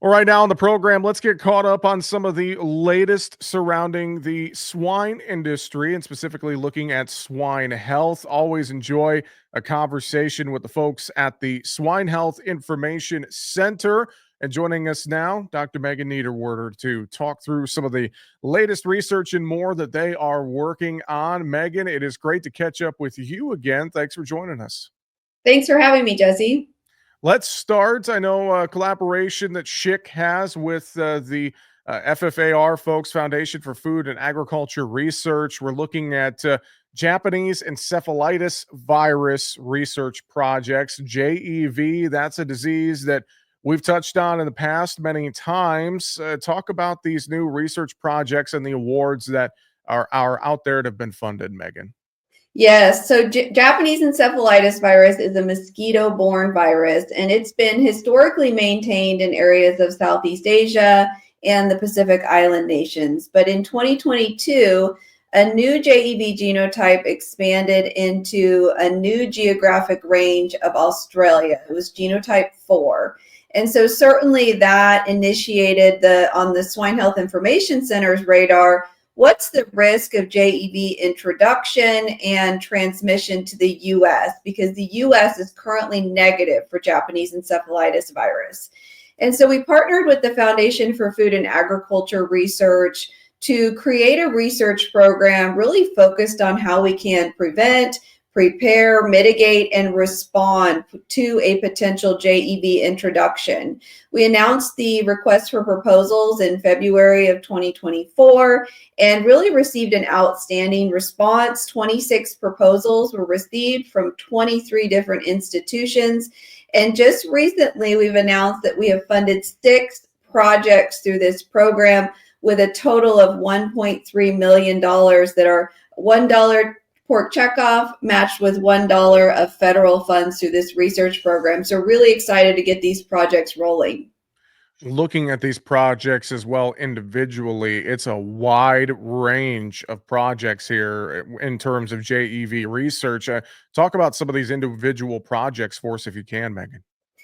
All right, now on the program, let's get caught up on some of the latest surrounding the swine industry and specifically looking at swine health. Always enjoy a conversation with the folks at the Swine Health Information Center. And joining us now, Dr. Megan Niederwerder, to talk through some of the latest research and more that they are working on. Megan, it is great to catch up with you again. Thanks for joining us. Thanks for having me, Jesse. Let's start. I know a collaboration that Schick has with the FFAR folks, Foundation for Food and Agriculture Research. We're looking at Japanese encephalitis virus research projects, JEV. That's a disease that we've touched on in the past many times. Talk about these new research projects and the awards that are out there that have been funded, Megan. Yes, so Japanese encephalitis virus is a mosquito-borne virus, and it's been historically maintained in areas of Southeast Asia and the Pacific Island nations. But in 2022, a new JEV genotype expanded into a new geographic range of Australia. It was genotype 4. And so certainly that initiated on the Swine Health Information Center's radar. What's the risk of JEV introduction and transmission to the U.S.? Because the U.S. is currently negative for Japanese encephalitis virus. And so we partnered with the Foundation for Food and Agriculture Research to create a research program really focused on how we can prevent, prepare, mitigate, and respond to a potential JEV introduction. We announced the request for proposals in February of 2024 and really received an outstanding response. 26 proposals were received from 23 different institutions. And just recently, we've announced that we have funded 6 projects through this program with a total of $1.3 million that are $1 pork checkoff matched with $1 of federal funds through this research program. So really excited to get these projects rolling. Looking at these projects as well individually, it's a wide range of projects here in terms of JEV research. Talk about some of these individual projects for us if you can, Megan.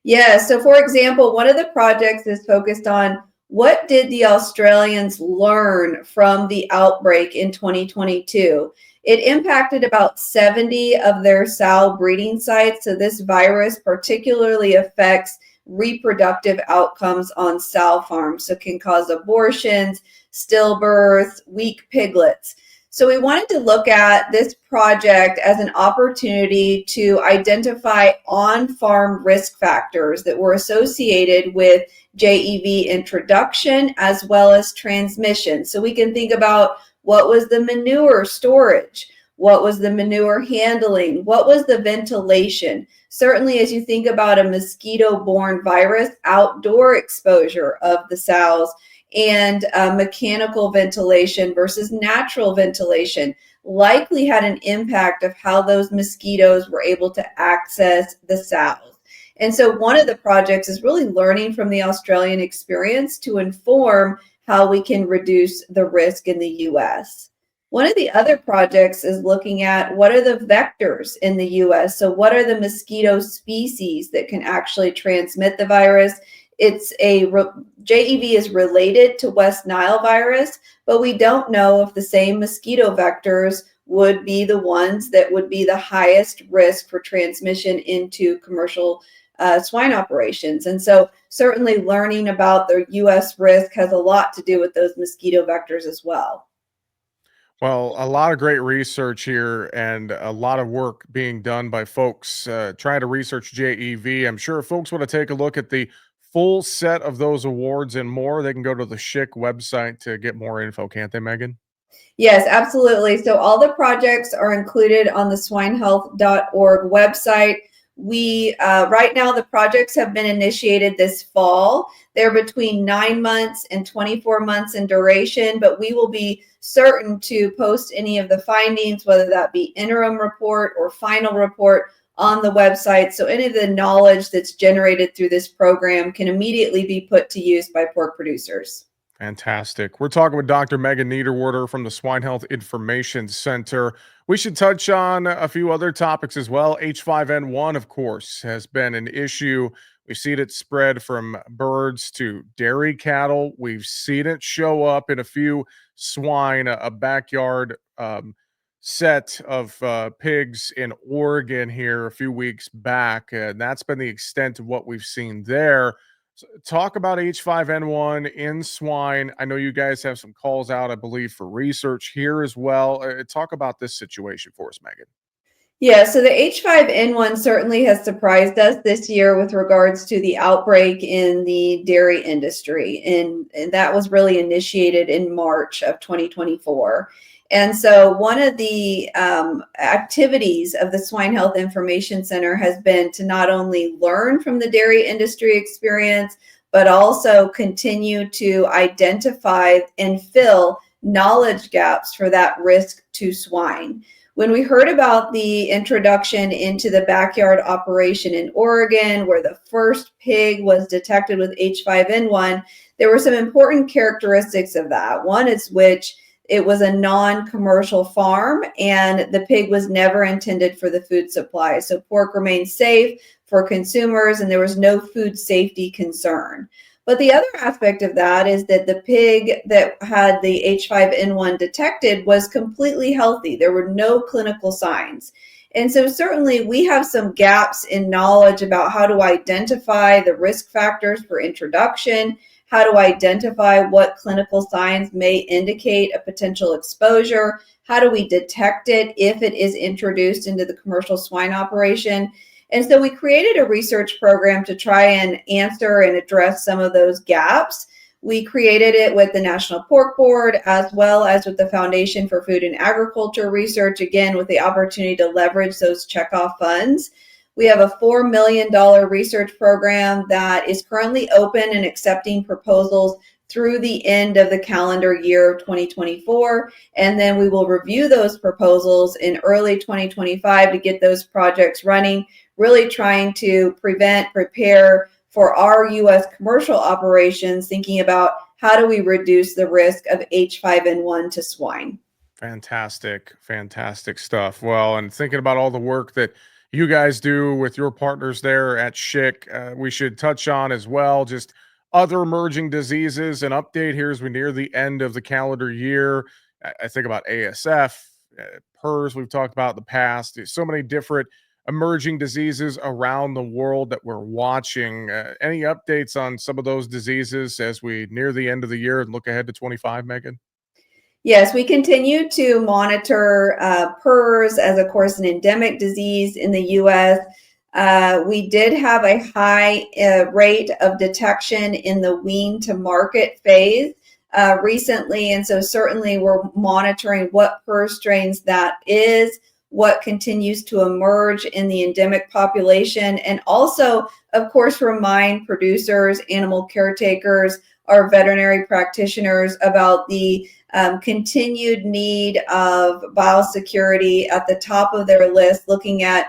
Yeah, so for example, one of the projects is focused on what did the Australians learn from the outbreak in 2022? It impacted about 70 of their sow breeding sites. So this virus particularly affects reproductive outcomes on sow farms. So it can cause abortions, stillbirths, weak piglets. So we wanted to look at this project as an opportunity to identify on-farm risk factors that were associated with JEV introduction as well as transmission. So we can think about what was the manure storage? What was the manure handling? What was the ventilation? Certainly, as you think about a mosquito-borne virus, outdoor exposure of the sows and mechanical ventilation versus natural ventilation likely had an impact of how those mosquitoes were able to access the sows. And so one of the projects is really learning from the Australian experience to inform how we can reduce the risk in the U.S. One of the other projects is looking at what are the vectors in the U.S. So what are the mosquito species that can actually transmit the virus? JEV is related to West Nile virus, but we don't know if the same mosquito vectors would be the ones that would be the highest risk for transmission into commercial swine operations. And so certainly learning about the U.S. risk has a lot to do with those mosquito vectors as well. Well, a lot of great research here and a lot of work being done by folks trying to research JEV. I'm sure if folks want to take a look at the full set of those awards and more, they can go to the Schick website to get more info, can't they, Megan? Yes, absolutely. So all the projects are included on the swinehealth.org website. We right now the projects have been initiated this fall. They're between 9 months and 24 months in duration, but we will be certain to post any of the findings, whether that be interim report or final report, on the website. So any of the knowledge that's generated through this program can immediately be put to use by pork producers. Fantastic. We're talking with Dr. Megan Niederwerder from the Swine Health Information Center. We should touch on a few other topics as well. H5N1, of course, has been an issue We've seen it spread from birds to dairy cattle. We've seen it show up in a few swine, a backyard set of pigs in Oregon here a few weeks back. And that's been the extent of what we've seen there. Talk about H5N1 in swine. I know you guys have some calls out, I believe, for research here as well. Talk about this situation for us, Megan. Yeah, so the H5N1 certainly has surprised us this year with regards to the outbreak in the dairy industry. And that was really initiated in March of 2024. And so, one of the activities of the Swine Health Information Center has been to not only learn from the dairy industry experience, but also continue to identify and fill knowledge gaps for that risk to swine. When we heard about the introduction into the backyard operation in Oregon, where the first pig was detected with H5N1, there were some important characteristics of that. One is which it was a non-commercial farm and the pig was never intended for the food supply. So pork remained safe for consumers and there was no food safety concern. But the other aspect of that is that the pig that had the H5N1 detected was completely healthy. There were no clinical signs. And so certainly we have some gaps in knowledge about how to identify the risk factors for introduction, how to identify what clinical signs may indicate a potential exposure, how do we detect it if it is introduced into the commercial swine operation. And so we created a research program to try and answer and address some of those gaps. We created it with the National Pork Board as well as with the Foundation for Food and Agriculture Research, again, with the opportunity to leverage those checkoff funds. We have a $4 million research program that is currently open and accepting proposals through the end of the calendar year 2024. And then we will review those proposals in early 2025 to get those projects running, really trying to prepare for our U.S. commercial operations, thinking about how do we reduce the risk of H5N1 to swine. Fantastic, fantastic stuff. Well, and thinking about all the work that you guys do with your partners there at Schick, we should touch on as well just other emerging diseases. An update here as we near the end of the calendar year. I think about ASF, PRRS, we've talked about in the past. There's so many different emerging diseases around the world that we're watching. Any updates on some of those diseases as we near the end of the year and look ahead to 25, Megan? Yes, we continue to monitor PRRS as, of course, an endemic disease in the U.S. We did have a high rate of detection in the wean to market phase recently, and so certainly we're monitoring what PRRS strains that is, what continues to emerge in the endemic population, and also, of course, remind producers, animal caretakers, our veterinary practitioners about the continued need of biosecurity at the top of their list, looking at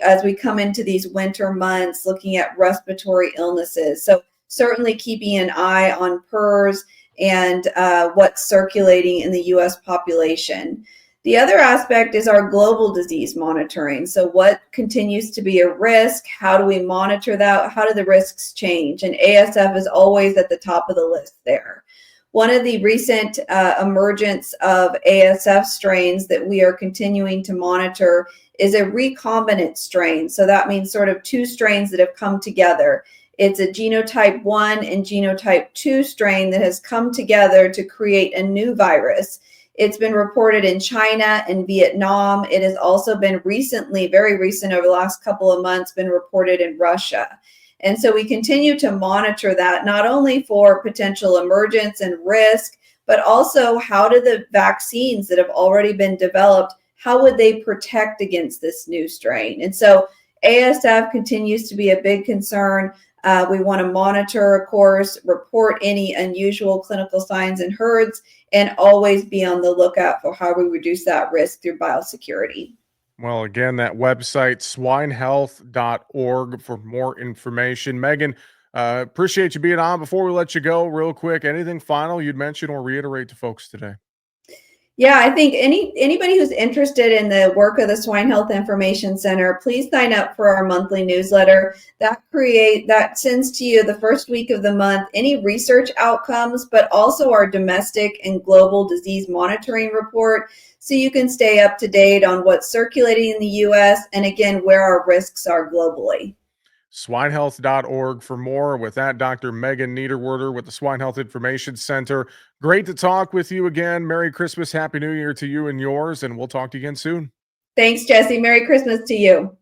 as we come into these winter months, looking at respiratory illnesses. So certainly keeping an eye on PRRS and what's circulating in the U.S. population. The other aspect is our global disease monitoring. So what continues to be a risk? How do we monitor that? How do the risks change? And ASF is always at the top of the list there. One of the recent emergence of ASF strains that we are continuing to monitor is a recombinant strain. So that means sort of two strains that have come together. It's a genotype 1 and genotype 2 strain that has come together to create a new virus. It's been reported in China and Vietnam. It has also been recently, very recent over the last couple of months, been reported in Russia. And so we continue to monitor that, not only for potential emergence and risk, but also how do the vaccines that have already been developed, how would they protect against this new strain? And so ASF continues to be a big concern. We want to monitor, of course, report any unusual clinical signs in herds, and always be on the lookout for how we reduce that risk through biosecurity. Well, again, that website, swinehealth.org, for more information. Megan, appreciate you being on. Before we let you go, real quick, anything final you'd mention or reiterate to folks today? Yeah, I think anybody who's interested in the work of the Swine Health Information Center, please sign up for our monthly newsletter. That sends to you the first week of the month any research outcomes, but also our domestic and global disease monitoring report, so you can stay up to date on what's circulating in the U.S. and again where our risks are globally. Swinehealth.org for more. With that, Dr. Megan Niederwerder with the Swine Health Information Center. Great to talk with you again. Merry Christmas, Happy New Year to you and yours, and we'll talk to you again soon. Thanks, Jesse. Merry Christmas to you.